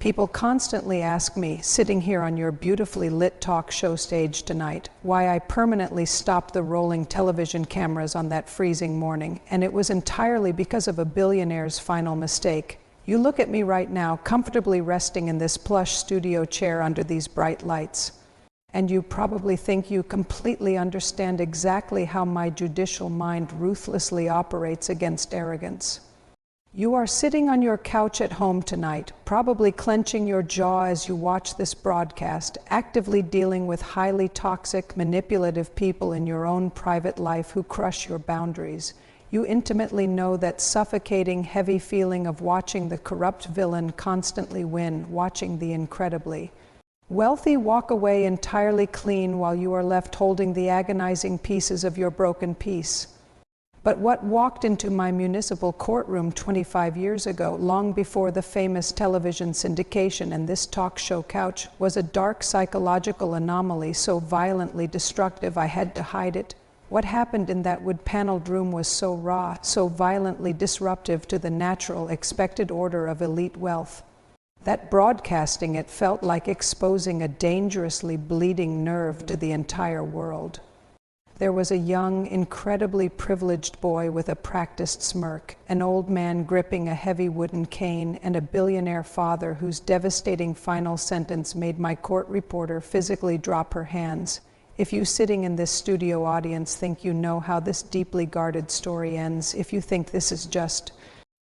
People constantly ask me, sitting here on your beautifully lit talk show stage tonight, why I permanently stopped the rolling television cameras on that freezing morning, and it was entirely because of a billionaire's final mistake. You look at me right now, comfortably resting in this plush studio chair under these bright lights, and you probably think you completely understand exactly how my judicial mind ruthlessly operates against arrogance. You are sitting on your couch at home tonight, probably clenching your jaw as you watch this broadcast, actively dealing with highly toxic, manipulative people in your own private life who crush your boundaries. You intimately know that suffocating, heavy feeling of watching the corrupt villain constantly win, watching the incredibly wealthy walk away entirely clean while you are left holding the agonizing pieces of your broken piece. But what walked into my municipal courtroom 25 years ago, long before the famous television syndication and this talk show couch, was a dark psychological anomaly so violently destructive I had to hide it. What happened in that wood-paneled room was so raw, so violently disruptive to the natural, expected order of elite wealth, that broadcasting it felt like exposing a dangerously bleeding nerve to the entire world. There was a young, incredibly privileged boy with a practiced smirk, an old man gripping a heavy wooden cane, and a billionaire father whose devastating final sentence made my court reporter physically drop her hands. If you sitting in this studio audience think you know how this deeply guarded story ends, if you think this is just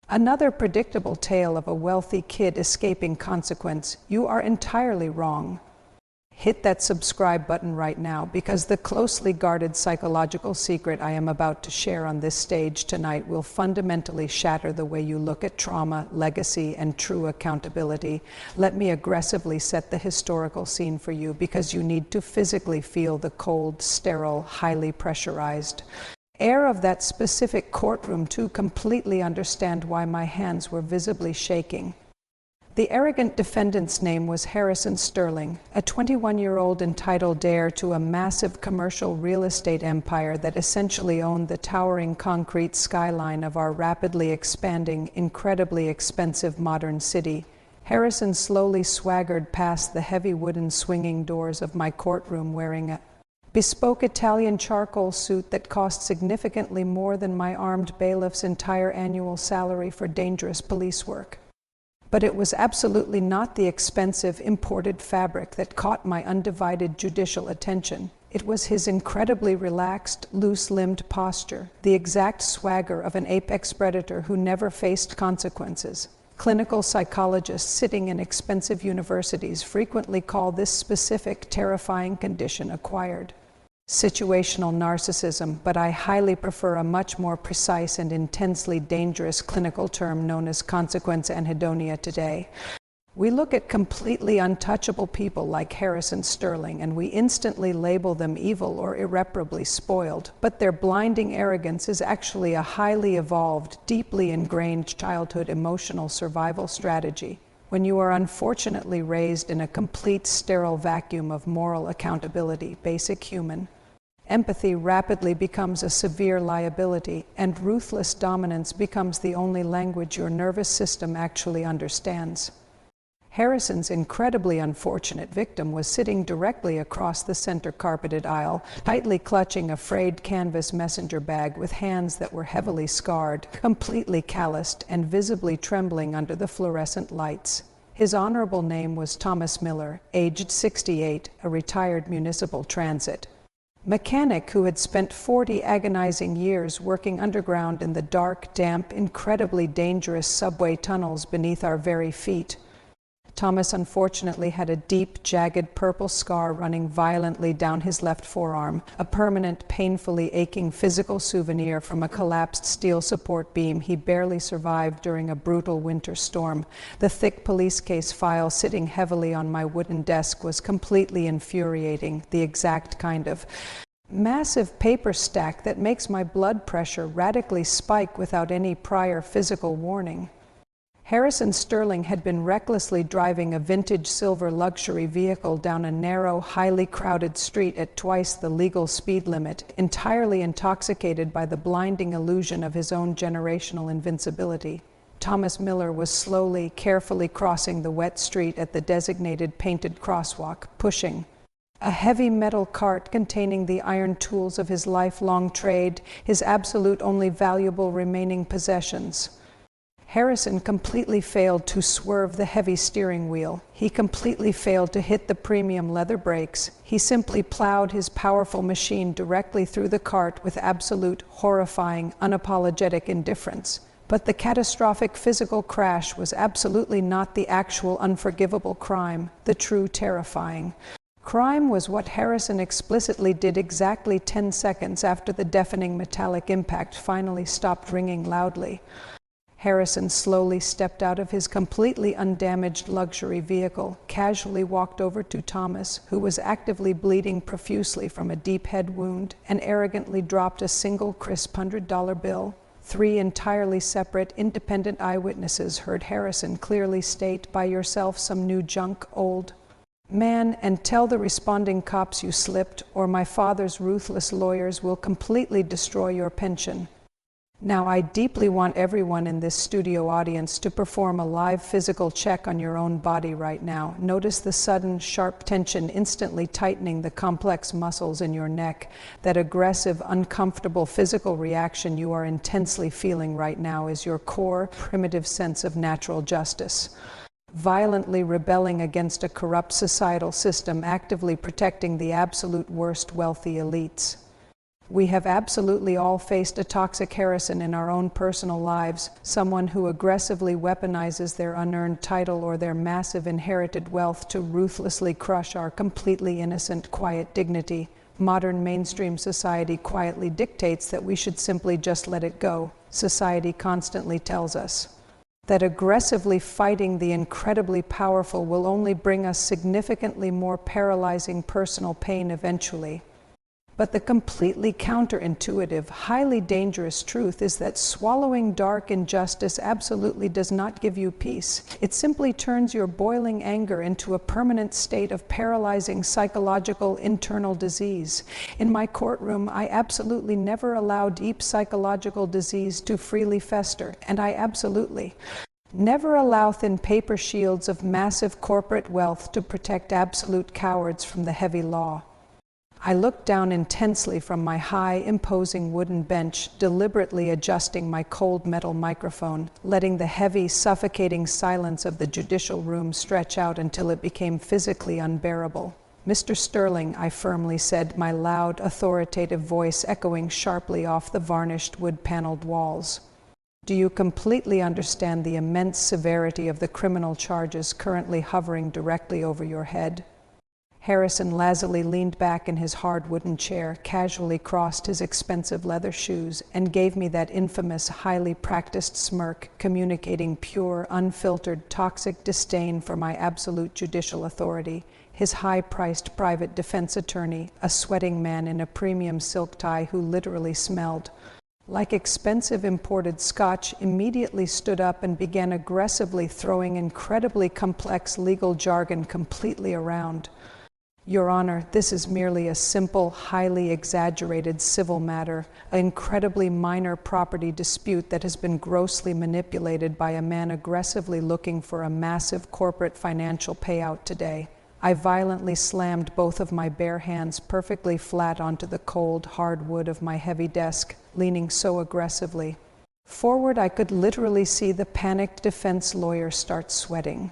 another predictable tale of a wealthy kid escaping consequence, you are entirely wrong. Hit that subscribe button right now, because the closely guarded psychological secret I am about to share on this stage tonight will fundamentally shatter the way you look at trauma, legacy, and true accountability. Let me aggressively set the historical scene for you, because you need to physically feel the cold, sterile, highly pressurized air of that specific courtroom to completely understand why my hands were visibly shaking. The arrogant defendant's name was Harrison Sterling, a 21-year-old entitled heir to a massive commercial real estate empire that essentially owned the towering concrete skyline of our rapidly expanding, incredibly expensive modern city. Harrison slowly swaggered past the heavy wooden swinging doors of my courtroom wearing a bespoke Italian charcoal suit that cost significantly more than my armed bailiff's entire annual salary for dangerous police work. But it was absolutely not the expensive imported fabric that caught my undivided judicial attention. It was his incredibly relaxed, loose-limbed posture, the exact swagger of an apex predator who never faced consequences. Clinical psychologists sitting in expensive universities frequently call this specific, terrifying condition acquired situational narcissism, but I highly prefer a much more precise and intensely dangerous clinical term known as consequence anhedonia today. We look at completely untouchable people like Harrison Sterling and we instantly label them evil or irreparably spoiled, but their blinding arrogance is actually a highly evolved, deeply ingrained childhood emotional survival strategy. When you are unfortunately raised in a complete sterile vacuum of moral accountability, basic human empathy rapidly becomes a severe liability, and ruthless dominance becomes the only language your nervous system actually understands. Harrison's incredibly unfortunate victim was sitting directly across the center carpeted aisle, tightly clutching a frayed canvas messenger bag with hands that were heavily scarred, completely calloused, and visibly trembling under the fluorescent lights. His honorable name was Thomas Miller, aged 68, a retired municipal transit mechanic who had spent 40 agonizing years working underground in the dark, damp, incredibly dangerous subway tunnels beneath our very feet. Thomas unfortunately had a deep, jagged purple scar running violently down his left forearm, a permanent, painfully aching physical souvenir from a collapsed steel support beam he barely survived during a brutal winter storm. The thick police case file sitting heavily on my wooden desk was completely infuriating, the exact kind of massive paper stack that makes my blood pressure radically spike without any prior physical warning. Harrison Sterling had been recklessly driving a vintage silver luxury vehicle down a narrow, highly crowded street at twice the legal speed limit, entirely intoxicated by the blinding illusion of his own generational invincibility. Thomas Miller was slowly, carefully crossing the wet street at the designated painted crosswalk, pushing a heavy metal cart containing the iron tools of his lifelong trade, his absolute only valuable remaining possessions. Harrison completely failed to swerve the heavy steering wheel. He completely failed to hit the premium leather brakes. He simply plowed his powerful machine directly through the cart with absolute, horrifying, unapologetic indifference. But the catastrophic physical crash was absolutely not the actual unforgivable crime, the true terrifying crime was what Harrison explicitly did exactly 10 seconds after the deafening metallic impact finally stopped ringing loudly. Harrison slowly stepped out of his completely undamaged luxury vehicle, casually walked over to Thomas, who was actively bleeding profusely from a deep head wound, and arrogantly dropped a single crisp $100 bill. 3 entirely separate, independent eyewitnesses heard Harrison clearly state, "Buy yourself some new junk, old man, and tell the responding cops you slipped, or my father's ruthless lawyers will completely destroy your pension." Now, I deeply want everyone in this studio audience to perform a live physical check on your own body right now. Notice the sudden, sharp tension instantly tightening the complex muscles in your neck. That aggressive, uncomfortable physical reaction you are intensely feeling right now is your core, primitive sense of natural justice. Violently rebelling against a corrupt societal system actively protecting the absolute worst wealthy elites. We have absolutely all faced a toxic Harrison in our own personal lives, someone who aggressively weaponizes their unearned title or their massive inherited wealth to ruthlessly crush our completely innocent, quiet dignity. Modern mainstream society quietly dictates that we should simply just let it go. Society constantly tells us that aggressively fighting the incredibly powerful will only bring us significantly more paralyzing personal pain eventually. But the completely counterintuitive, highly dangerous truth is that swallowing dark injustice absolutely does not give you peace. It simply turns your boiling anger into a permanent state of paralyzing psychological internal disease. In my courtroom, I absolutely never allow deep psychological disease to freely fester, and I absolutely never allow thin paper shields of massive corporate wealth to protect absolute cowards from the heavy law. I looked down intensely from my high, imposing wooden bench, deliberately adjusting my cold metal microphone, letting the heavy, suffocating silence of the judicial room stretch out until it became physically unbearable. "Mr. Sterling," I firmly said, my loud, authoritative voice echoing sharply off the varnished wood-paneled walls. "Do you completely understand the immense severity of the criminal charges currently hovering directly over your head?" Harrison lazily leaned back in his hard wooden chair, casually crossed his expensive leather shoes, and gave me that infamous, highly practiced smirk, communicating pure, unfiltered, toxic disdain for my absolute judicial authority. His high-priced private defense attorney, a sweating man in a premium silk tie who literally smelled like expensive imported scotch, immediately stood up and began aggressively throwing incredibly complex legal jargon completely around. "Your Honor, this is merely a simple, highly exaggerated civil matter, an incredibly minor property dispute that has been grossly manipulated by a man aggressively looking for a massive corporate financial payout today." I violently slammed both of my bare hands perfectly flat onto the cold, hard wood of my heavy desk, leaning so aggressively forward I could literally see the panicked defense lawyer start sweating.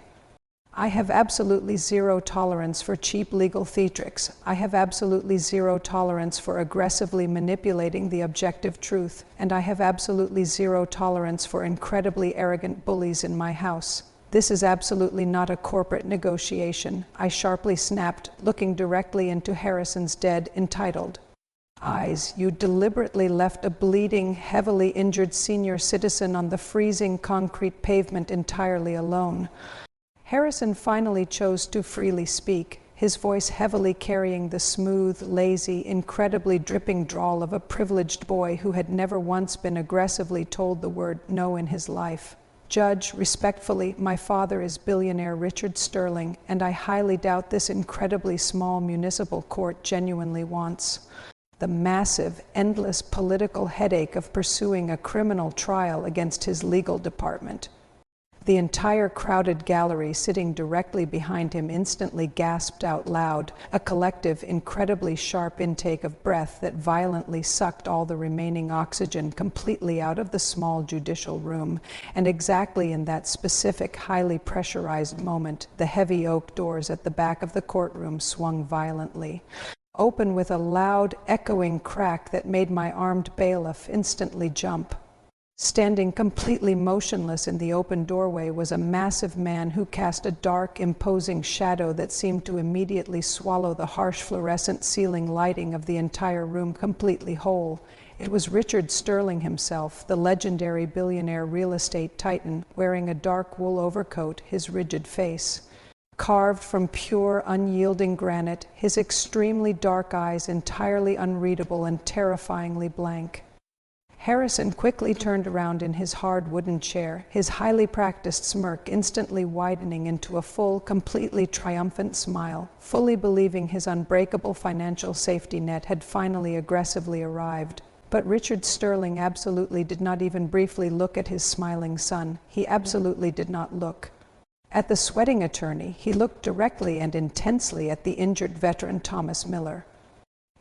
"I have absolutely zero tolerance for cheap legal theatrics. I have absolutely zero tolerance for aggressively manipulating the objective truth, and I have absolutely zero tolerance for incredibly arrogant bullies in my house. This is absolutely not a corporate negotiation," I sharply snapped, looking directly into Harrison's dead, entitled eyes. "You deliberately left a bleeding, heavily injured senior citizen on the freezing concrete pavement entirely alone." Harrison finally chose to freely speak, his voice heavily carrying the smooth, lazy, incredibly dripping drawl of a privileged boy who had never once been aggressively told the word no in his life. "Judge, respectfully, my father is billionaire Richard Sterling, and I highly doubt this incredibly small municipal court genuinely wants the massive, endless political headache of pursuing a criminal trial against his legal department. The entire crowded gallery sitting directly behind him instantly gasped out loud, a collective, incredibly sharp intake of breath that violently sucked all the remaining oxygen completely out of the small judicial room. And exactly in that specific, highly pressurized moment, the heavy oak doors at the back of the courtroom swung violently open with a loud, echoing crack that made my armed bailiff instantly jump. Standing completely motionless in the open doorway was a massive man who cast a dark, imposing shadow that seemed to immediately swallow the harsh fluorescent ceiling lighting of the entire room completely whole. It was Richard Sterling himself, the legendary billionaire real estate titan, wearing a dark wool overcoat, his rigid face carved from pure, unyielding granite, his extremely dark eyes entirely unreadable and terrifyingly blank. Harrison quickly turned around in his hard wooden chair, his highly practiced smirk instantly widening into a full, completely triumphant smile, fully believing his unbreakable financial safety net had finally aggressively arrived. But Richard Sterling absolutely did not even briefly look at his smiling son. He absolutely did not look at the sweating attorney. He looked directly and intensely at the injured veteran Thomas Miller.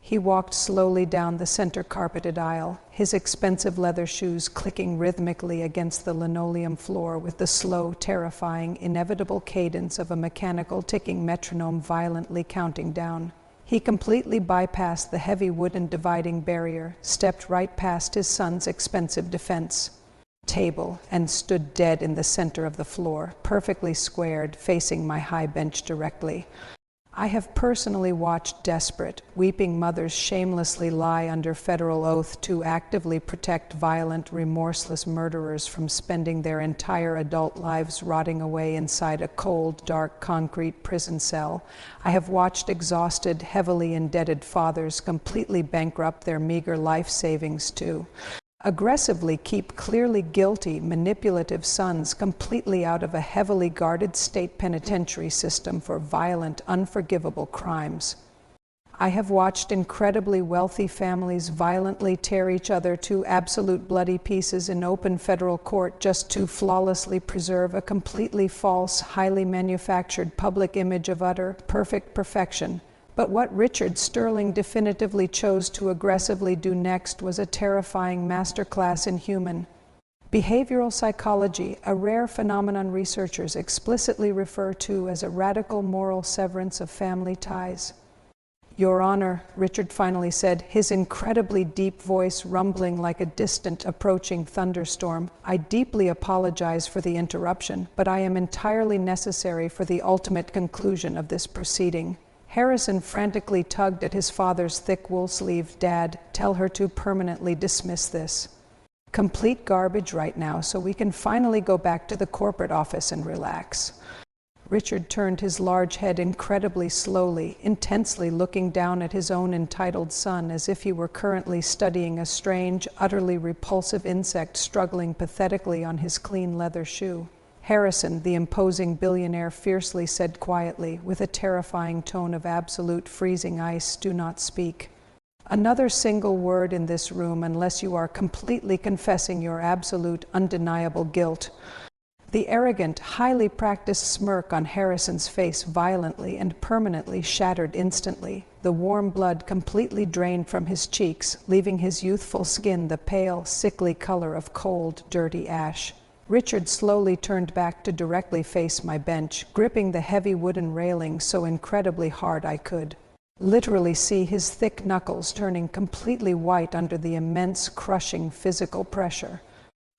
He walked slowly down the center carpeted aisle, his expensive leather shoes clicking rhythmically against the linoleum floor with the slow, terrifying, inevitable cadence of a mechanical ticking metronome violently counting down. He completely bypassed the heavy wooden dividing barrier, stepped right past his son's expensive defense table, and stood dead in the center of the floor, perfectly squared, facing my high bench directly. I have personally watched desperate, weeping mothers shamelessly lie under federal oath to actively protect violent, remorseless murderers from spending their entire adult lives rotting away inside a cold, dark, concrete prison cell. I have watched exhausted, heavily indebted fathers completely bankrupt their meager life savings to aggressively keep clearly guilty, manipulative sons completely out of a heavily guarded state penitentiary system for violent, unforgivable crimes. I have watched incredibly wealthy families violently tear each other to absolute bloody pieces in open federal court just to flawlessly preserve a completely false, highly manufactured public image of utter, perfect perfection. But what Richard Sterling definitively chose to aggressively do next was a terrifying masterclass in human behavioral psychology, a rare phenomenon researchers explicitly refer to as a radical moral severance of family ties. "Your Honor," Richard finally said, his incredibly deep voice rumbling like a distant, approaching thunderstorm, "I deeply apologize for the interruption, but I am entirely necessary for the ultimate conclusion of this proceeding." Harrison frantically tugged at his father's thick wool sleeve. "Dad, tell her to permanently dismiss this complete garbage right now so we can finally go back to the corporate office and relax." Richard turned his large head incredibly slowly, intensely looking down at his own entitled son as if he were currently studying a strange, utterly repulsive insect struggling pathetically on his clean leather shoe. "Harrison," the imposing billionaire fiercely said quietly, with a terrifying tone of absolute freezing ice, "do not speak another single word in this room unless you are completely confessing your absolute, undeniable guilt." The arrogant, highly practiced smirk on Harrison's face violently and permanently shattered instantly. The warm blood completely drained from his cheeks, leaving his youthful skin the pale, sickly color of cold, dirty ash. Richard slowly turned back to directly face my bench, gripping the heavy wooden railing so incredibly hard I could literally see his thick knuckles turning completely white under the immense, crushing physical pressure.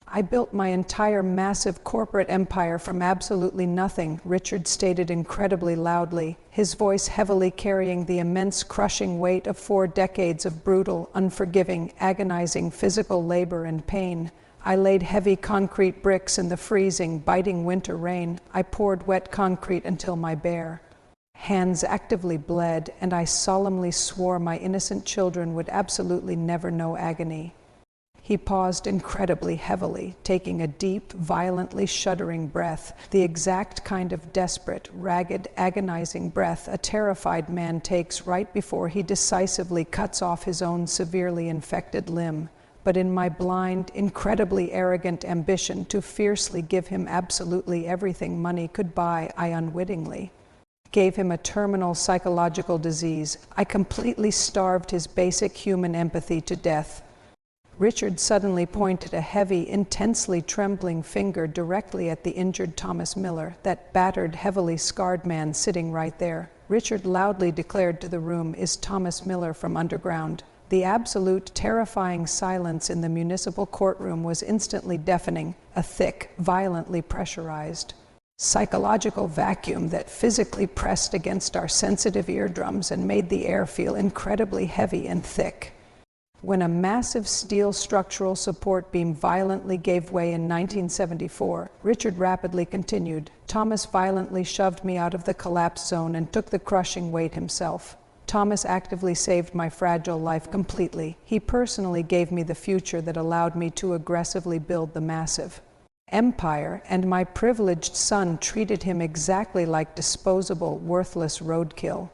"I built my entire massive corporate empire from absolutely nothing," Richard stated incredibly loudly, his voice heavily carrying the immense crushing weight of 4 decades of brutal, unforgiving, agonizing physical labor and pain. "I laid heavy concrete bricks in the freezing, biting winter rain. I poured wet concrete until my bare hands actively bled, and I solemnly swore my innocent children would absolutely never know agony." He paused incredibly heavily, taking a deep, violently shuddering breath, the exact kind of desperate, ragged, agonizing breath a terrified man takes right before he decisively cuts off his own severely infected limb. but in my blind, incredibly arrogant ambition to fiercely give him absolutely everything money could buy, I unwittingly gave him a terminal psychological disease. I completely starved his basic human empathy to death. Richard suddenly pointed a heavy, intensely trembling finger directly at the injured Thomas Miller, that battered, heavily scarred man sitting right there. Richard loudly declared to the room, "Is Thomas Miller from underground?" The absolute, terrifying silence in the municipal courtroom was instantly deafening, a thick, violently pressurized psychological vacuum that physically pressed against our sensitive eardrums and made the air feel incredibly heavy and thick. When a massive steel structural support beam violently gave way in 1974, Richard rapidly continued. Thomas violently shoved me out of the collapse zone and took the crushing weight himself. Thomas actively saved my fragile life completely. He personally gave me the future that allowed me to aggressively build the massive empire, and my privileged son treated him exactly like disposable, worthless roadkill.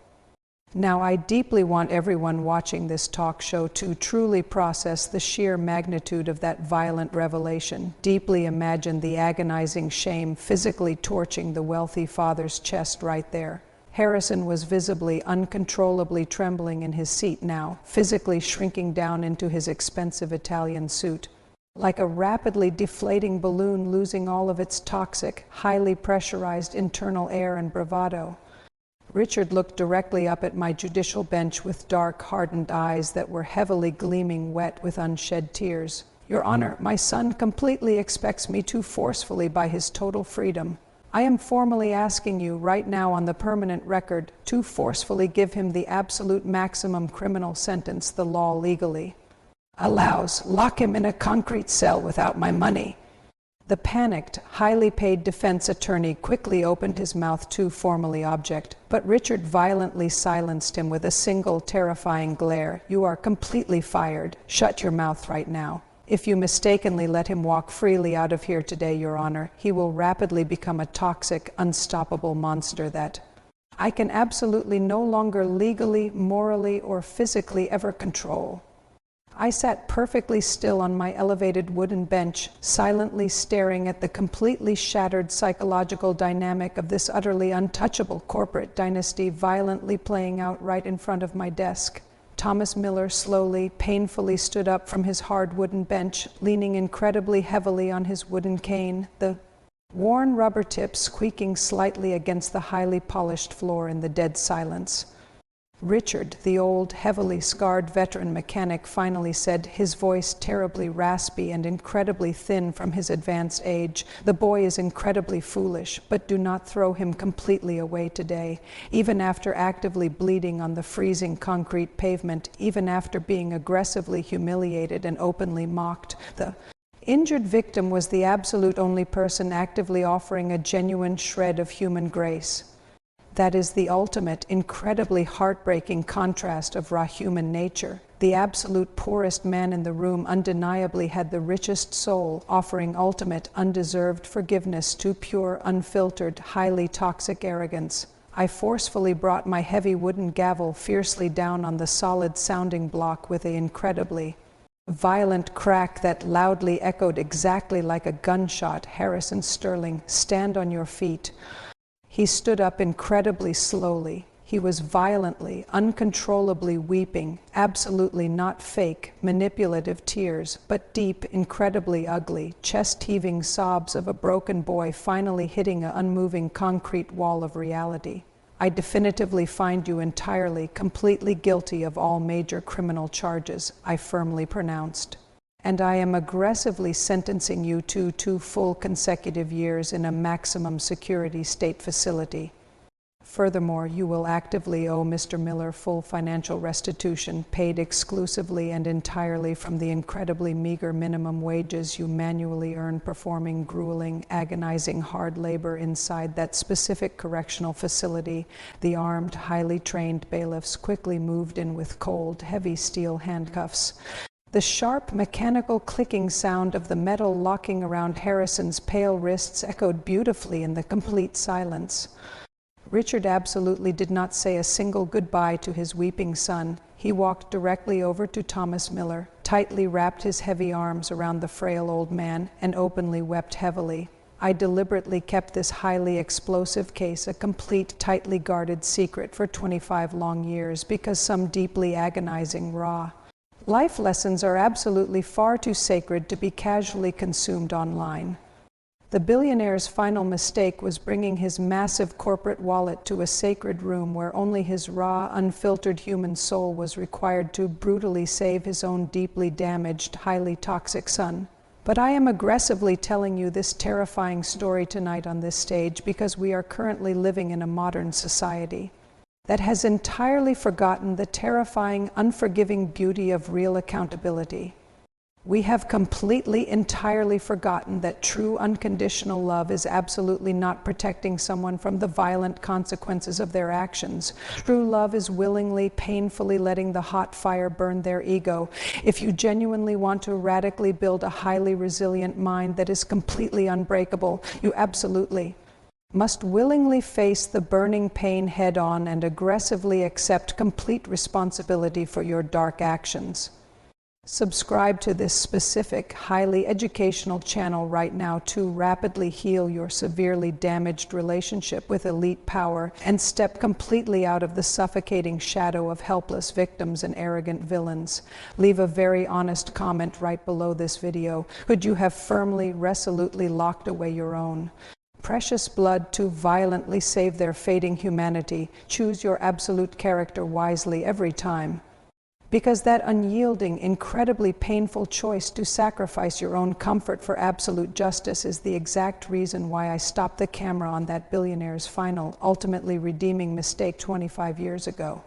Now, I deeply want everyone watching this talk show to truly process the sheer magnitude of that violent revelation, deeply imagine the agonizing shame physically torching the wealthy father's chest right there. Harrison was visibly, uncontrollably trembling in his seat now, physically shrinking down into his expensive Italian suit. Like a rapidly deflating balloon losing all of its toxic, highly pressurized internal air and bravado. Richard looked directly up at my judicial bench with dark, hardened eyes that were heavily gleaming wet with unshed tears. "Your Honor, my son completely expects me to forcefully buy his total freedom. I am formally asking you right now on the permanent record to forcefully give him the absolute maximum criminal sentence the law legally allows. Lock him in a concrete cell without my money." The panicked, highly paid defense attorney quickly opened his mouth to formally object, but Richard violently silenced him with a single terrifying glare. "You are completely fired. Shut your mouth right now. If you mistakenly let him walk freely out of here today, Your Honor, he will rapidly become a toxic, unstoppable monster that I can absolutely no longer legally, morally, or physically ever control." I sat perfectly still on my elevated wooden bench, silently staring at the completely shattered psychological dynamic of this utterly untouchable corporate dynasty violently playing out right in front of my desk. Thomas Miller slowly, painfully stood up from his hard wooden bench, leaning incredibly heavily on his wooden cane, the worn rubber tip squeaking slightly against the highly polished floor in the dead silence. Richard, the old, heavily scarred veteran mechanic, finally said, his voice terribly raspy and incredibly thin from his advanced age, "The boy is incredibly foolish, but do not throw him completely away today. Even after actively bleeding on the freezing concrete pavement, even after being aggressively humiliated and openly mocked, the injured victim was the absolute only person actively offering a genuine shred of human grace. That is the ultimate, incredibly heartbreaking contrast of raw human nature. The absolute poorest man in the room undeniably had the richest soul, offering ultimate, undeserved forgiveness to pure, unfiltered, highly toxic arrogance. I forcefully brought my heavy wooden gavel fiercely down on the solid sounding block with an incredibly violent crack that loudly echoed exactly like a gunshot. "Harrison Sterling, stand on your feet." He stood up incredibly slowly. He was violently, uncontrollably weeping, absolutely not fake, manipulative tears, but deep, incredibly ugly, chest-heaving sobs of a broken boy finally hitting an unmoving concrete wall of reality. "I definitively find you entirely, completely guilty of all major criminal charges," I firmly pronounced. "And I am aggressively sentencing you to 2 full consecutive years in a maximum security state facility. Furthermore, you will actively owe Mr. Miller full financial restitution, paid exclusively and entirely from the incredibly meager minimum wages you manually earn performing grueling, agonizing hard labor inside that specific correctional facility." The armed, highly trained bailiffs quickly moved in with cold, heavy steel handcuffs. The sharp, mechanical clicking sound of the metal locking around Harrison's pale wrists echoed beautifully in the complete silence. Richard absolutely did not say a single goodbye to his weeping son. He walked directly over to Thomas Miller, tightly wrapped his heavy arms around the frail old man, and openly wept heavily. I deliberately kept this highly explosive case a complete, tightly guarded secret for 25 long years because some deeply agonizing, raw life lessons are absolutely far too sacred to be casually consumed online. The billionaire's final mistake was bringing his massive corporate wallet to a sacred room where only his raw, unfiltered human soul was required to brutally save his own deeply damaged, highly toxic son. But I am aggressively telling you this terrifying story tonight on this stage because we are currently living in a modern society that has entirely forgotten the terrifying, unforgiving beauty of real accountability. We have completely, entirely forgotten that true unconditional love is absolutely not protecting someone from the violent consequences of their actions. True love is willingly, painfully letting the hot fire burn their ego. If you genuinely want to radically build a highly resilient mind that is completely unbreakable, you absolutely must willingly face the burning pain head-on and aggressively accept complete responsibility for your dark actions. Subscribe to this specific, highly educational channel right now to rapidly heal your severely damaged relationship with elite power and step completely out of the suffocating shadow of helpless victims and arrogant villains. Leave a very honest comment right below this video. Could you have firmly, resolutely locked away your own precious blood to violently save their fading humanity? Choose your absolute character wisely every time. Because that unyielding, incredibly painful choice to sacrifice your own comfort for absolute justice is the exact reason why I stopped the camera on that billionaire's final, ultimately redeeming mistake 25 years ago.